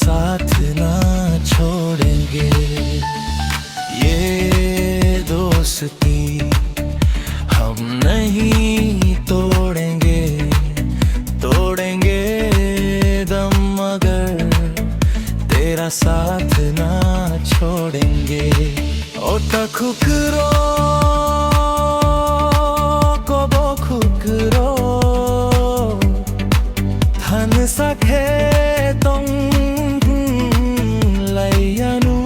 साथ ना छोड़ेंगे। ये दोस्ती हम नहीं तोड़ेंगे, तोड़ेंगे दम मगर तेरा साथ ना छोड़ेंगे। ओ तखुकरो को खुकरो धन सखे तुम लयनु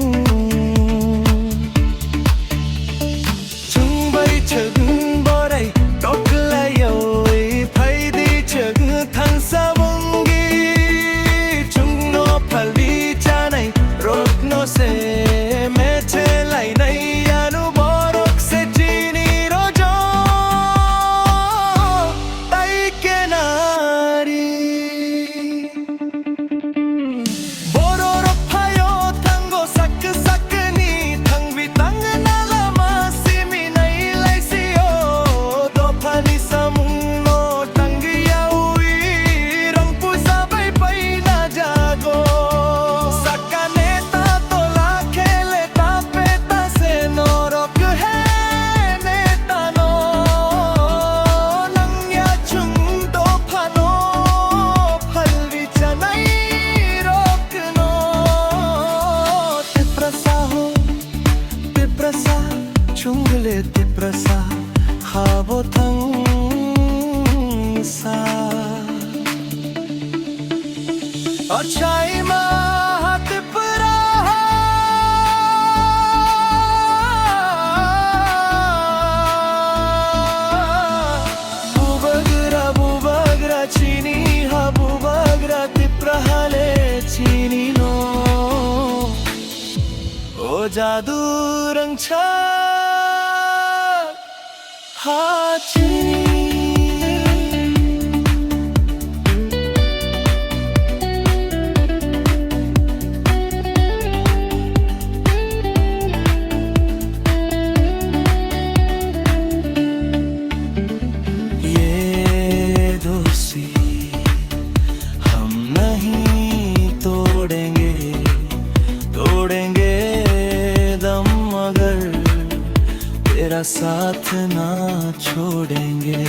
चुंबई चगं बोरै टोकलायो फाइदी चगं थांसाबंगी चुंगनो फलि जानाय रोकनो से मेचे लायनाय यानु बरक से चीनी रोजो ताइके नारी chungle te prasa khabo thang sa achai ma hat pra bubagra chini ha bubagra te prahale chini no o jadu rang cha ये दोस्ती हम नहीं तोड़ेंगे, तोड़ेंगे दम मगर तेरा साथ ना छोड़ेंगे।